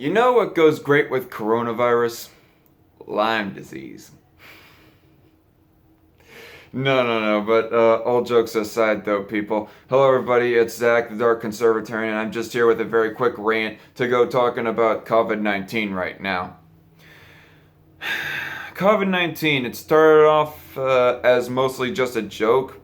You know what goes great with coronavirus? Lyme disease. No, but all jokes aside though, people. Hello everybody, it's Zach, the Dark Conservatarian, and I'm just here with a very quick rant to go talking about COVID-19 right now. COVID-19, it started off as mostly just a joke,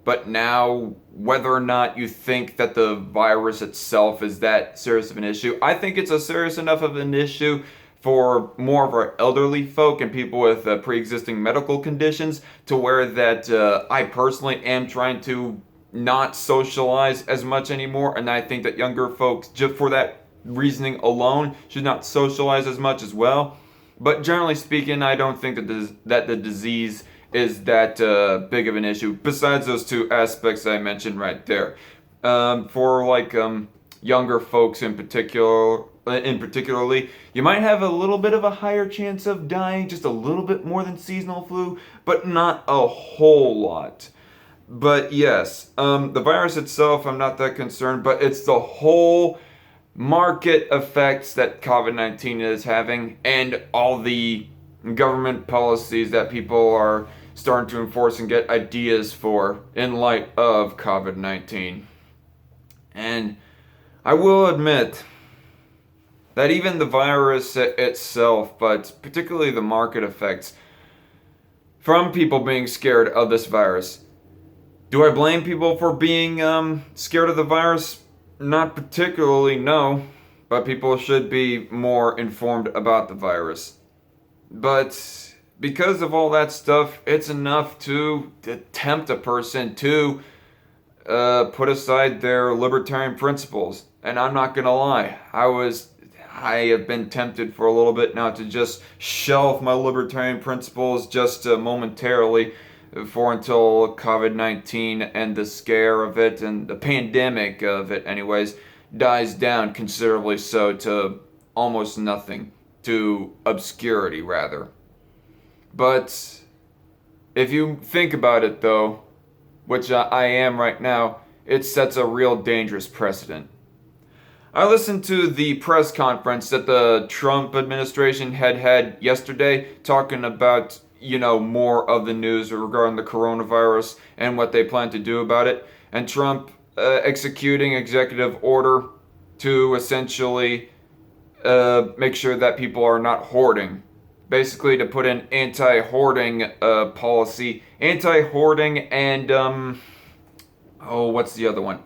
but now, whether or not you think that the virus itself is that serious of an issue, I think it's a serious enough of an issue for more of our elderly folk and people with pre-existing medical conditions to where that I personally am trying to not socialize as much anymore, and I think that younger folks, just for that reasoning alone, should not socialize as much as well. But generally speaking, I don't think that the disease is that big of an issue. Besides those two aspects I mentioned right there, for younger folks particularly, you might have a little bit of a higher chance of dying, just a little bit more than seasonal flu, but not a whole lot. But yes, the virus itself, I'm not that concerned, but it's the whole market effects that COVID-19 is having and all the government policies that people are starting to enforce and get ideas for in light of COVID-19. And I will admit that even the virus itself, but particularly the market effects from people being scared of this virus. Do I blame people for being scared of the virus? Not particularly, no. But people should be more informed about the virus. But because of all that stuff, it's enough to tempt a person to put aside their libertarian principles. And I'm not gonna lie, I have been tempted for a little bit now to just shelf my libertarian principles just momentarily for until COVID-19 and the scare of it and the pandemic of it anyways dies down considerably, so to almost nothing, to obscurity rather. But if you think about it though, which I am right now, it sets a real dangerous precedent. I listened to the press conference that the Trump administration had yesterday talking about, more of the news regarding the coronavirus and what they plan to do about it. And Trump executing executive order to essentially make sure that people are not hoarding. Basically, to put in anti-hoarding policy, anti-hoarding and what's the other one?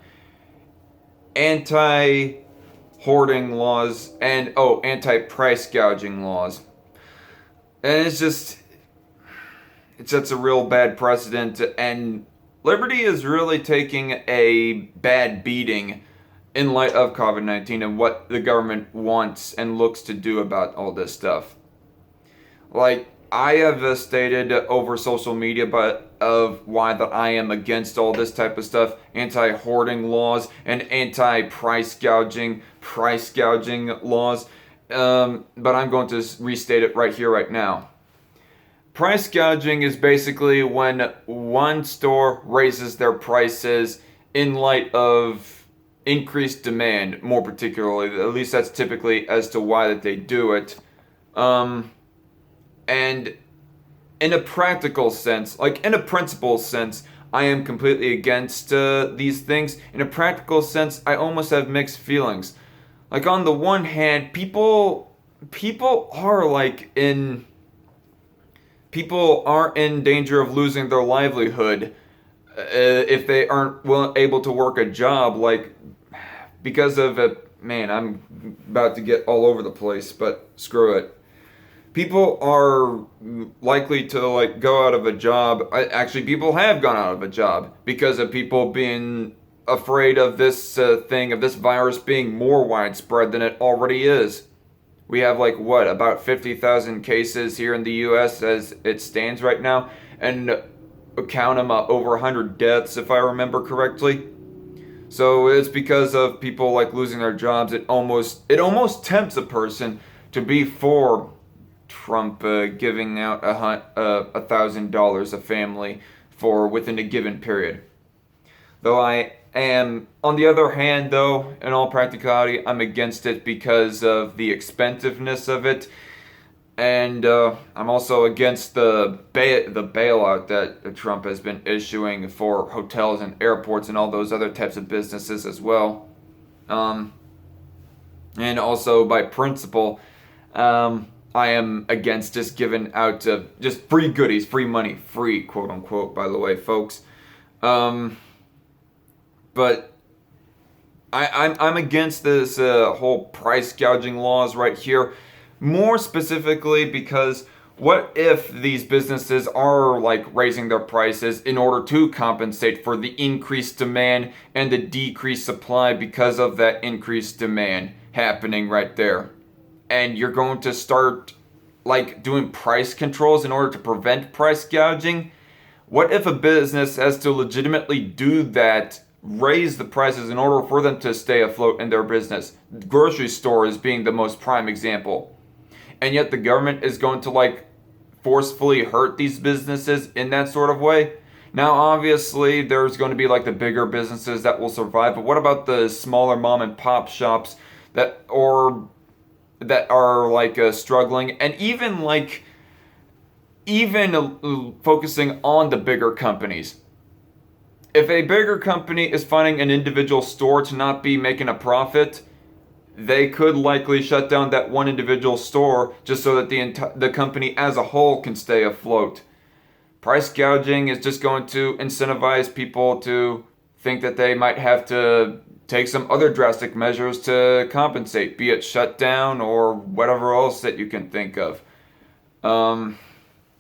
Anti-hoarding laws and anti-price gouging laws. And it sets a real bad precedent, and liberty is really taking a bad beating in light of COVID-19 and what the government wants and looks to do about all this stuff. Like, I have stated over social media of why that I am against all this type of stuff, anti-hoarding laws and anti-price gouging laws, but I'm going to restate it right here, right now. Price gouging is basically when one store raises their prices in light of increased demand, more particularly. At least that's typically as to why that they do it. And in a practical sense, like in a principle sense, I am completely against these things. In a practical sense, I almost have mixed feelings. Like, on the one hand, people aren't in danger of losing their livelihood if they aren't able to work a job, like, because of it. Man, I'm about to get all over the place, but screw it. People are likely to go out of a job. Actually, people have gone out of a job because of people being afraid of this of this virus being more widespread than it already is. We have about 50,000 cases here in the U.S. as it stands right now, and count them over 100 deaths if I remember correctly. So it's because of people losing their jobs. It almost tempts a person to be for Trump giving out $1,000 a family for within a given period. Though I And on the other hand, though, in all practicality, I'm against it because of the expensiveness of it. And I'm also against the bailout that Trump has been issuing for hotels and airports and all those other types of businesses as well. Um, and also by principle, I am against just giving out just free goodies, free money, free quote unquote. By the way, folks. Um, but I'm against this whole price gouging laws right here. More specifically, because what if these businesses are like raising their prices in order to compensate for the increased demand and the decreased supply because of that increased demand happening right there? And you're going to start like doing price controls in order to prevent price gouging. What if a business has to legitimately do that, raise the prices in order for them to stay afloat in their business? Grocery stores being the most prime example. And yet the government is going to like forcefully hurt these businesses in that sort of way. Now, obviously, there's going to be like the bigger businesses that will survive, but what about the smaller mom and pop shops that are like struggling, and even focusing on the bigger companies? If a bigger company is finding an individual store to not be making a profit, they could likely shut down that one individual store just so that the company as a whole can stay afloat. Price gouging is just going to incentivize people to think that they might have to take some other drastic measures to compensate, be it shut down or whatever else that you can think of. Um,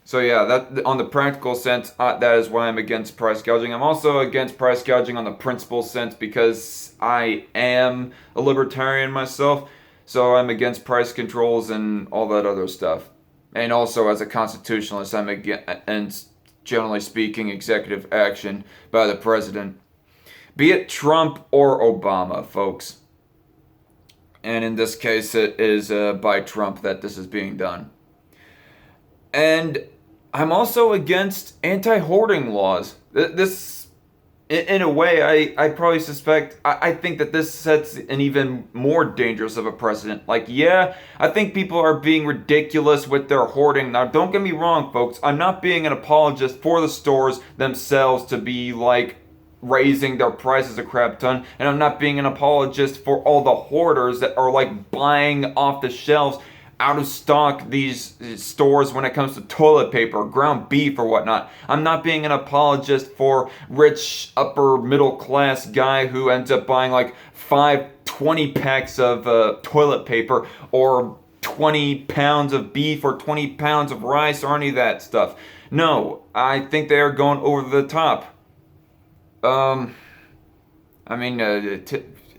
so yeah, that on the practical sense, that is why I'm against price gouging. I'm also against price gouging on the principle sense because I am a libertarian myself, so I'm against price controls and all that other stuff. And also as a constitutionalist, I'm against, and generally speaking, executive action by the president, be it Trump or Obama, folks. And in this case, it is by Trump that this is being done. And I'm also against anti-hoarding laws. This, in a way, I probably suspect, I think that this sets an even more dangerous of a precedent. Like, yeah, I think people are being ridiculous with their hoarding. Now, don't get me wrong, folks. I'm not being an apologist for the stores themselves to be, like, raising their prices a crap ton. And I'm not being an apologist for all the hoarders that are, like, buying off the shelves out of stock these stores when it comes to toilet paper, ground beef, or whatnot. I'm not being an apologist for rich upper middle class guy who ends up buying like 20 packs of toilet paper, or 20 pounds of beef, or 20 pounds of rice, or any of that stuff. No, I think they are going over the top. I mean,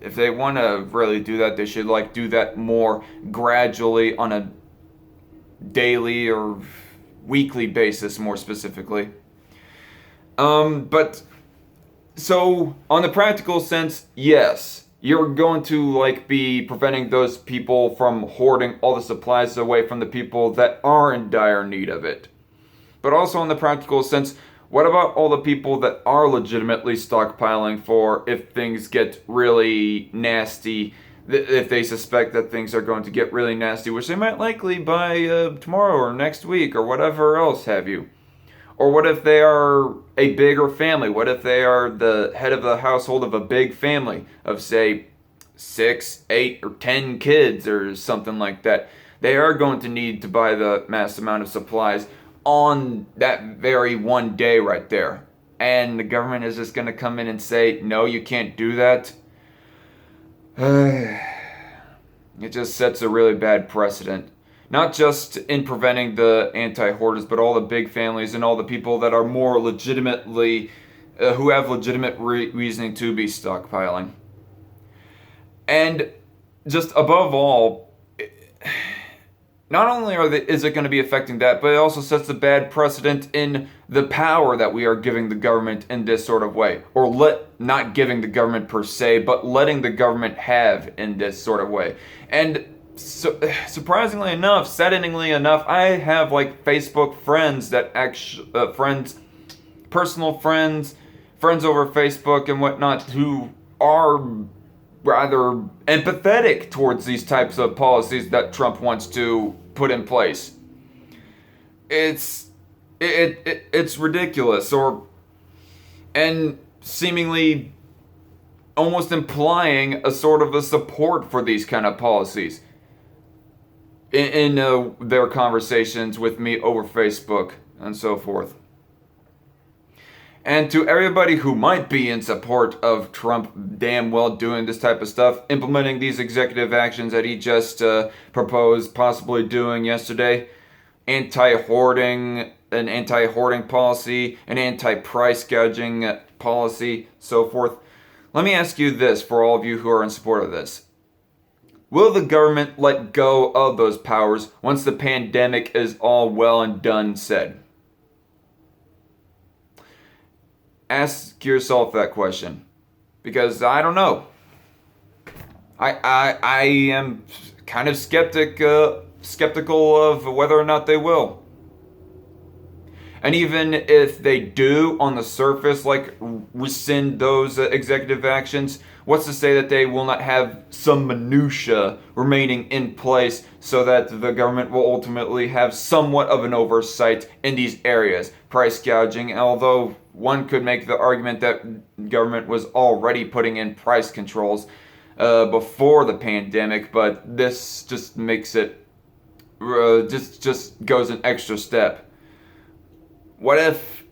if they want to really do that, they should like do that more gradually on a daily or weekly basis, more specifically. But so on the practical sense, yes, you're going to like be preventing those people from hoarding all the supplies away from the people that are in dire need of it. But also on the practical sense, what about all the people that are legitimately stockpiling for if things get really nasty, if they suspect that things are going to get really nasty, which they might likely by tomorrow or next week or whatever else have you? Or what if they are a bigger family? What if they are the head of the household of a big family of, say, 6, 8, or 10 kids or something like that? They are going to need to buy the mass amount of supplies on that very one day right there. And the government is just going to come in and say, no, you can't do that. It just sets a really bad precedent. Not just in preventing the anti-hoarders, but all the big families and all the people that are more legitimately, who have legitimate reasoning to be stockpiling. And just above all, not only is it going to be affecting that, but it also sets a bad precedent in the power that we are giving the government in this sort of way. Or not giving the government per se, but letting the government have in this sort of way. And so, surprisingly enough, saddeningly enough, I have like Facebook friends that personal friends, friends over Facebook and whatnot who are rather empathetic towards these types of policies that Trump wants to put in place. It's ridiculous, and seemingly almost implying a sort of a support for these kind of policies in their conversations with me over Facebook and so forth. And to everybody who might be in support of Trump damn well doing this type of stuff, implementing these executive actions that he just proposed possibly doing yesterday, an anti-hoarding policy, an anti-price gouging policy, so forth. Let me ask you this for all of you who are in support of this. Will the government let go of those powers once the pandemic is all well and done said? Ask yourself that question, because I don't know. I am kind of skeptical of whether or not they will. And even if they do, on the surface, like rescind those executive actions, what's to say that they will not have some minutia remaining in place so that the government will ultimately have somewhat of an oversight in these areas? Price gouging, although one could make the argument that government was already putting in price controls before the pandemic, but this just makes it, just goes an extra step. What if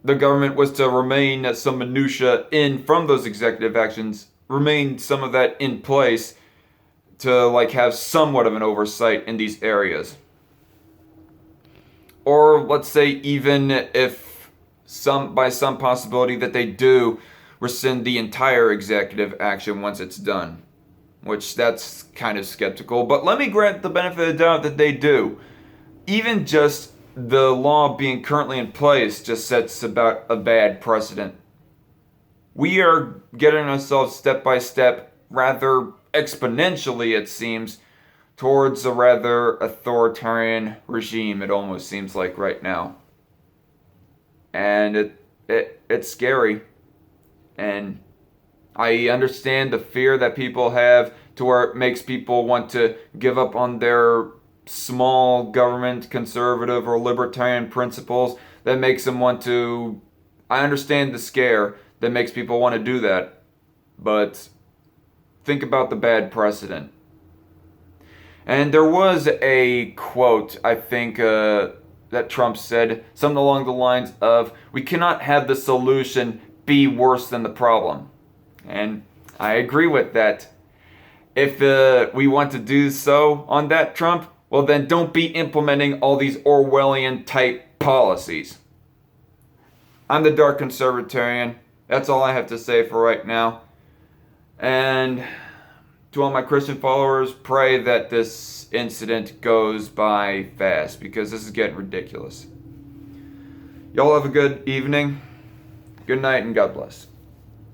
the government was to remain some minutia in from those executive actions, remain some of that in place to like have somewhat of an oversight in these areas? Or let's say even if by some possibility that they do rescind the entire executive action once it's done, which that's kind of skeptical, but let me grant the benefit of the doubt that they do. Even just the law being currently in place just sets about a bad precedent. We are getting ourselves step by step, rather exponentially it seems, towards a rather authoritarian regime, it almost seems like right now. And it's scary. And I understand the fear that people have to where it makes people want to give up on their small government conservative or libertarian principles that makes them want to. I understand the scare that makes people want to do that, but think about the bad precedent. And there was a quote, I think, that Trump said, something along the lines of, "We cannot have the solution be worse than the problem." And I agree with that. If we want to do so on that, Trump, well then don't be implementing all these Orwellian type policies. I'm the Dark Conservatarian. That's all I have to say for right now. And to all my Christian followers, pray that this incident goes by fast, because this is getting ridiculous. Y'all have a good evening, good night, and God bless.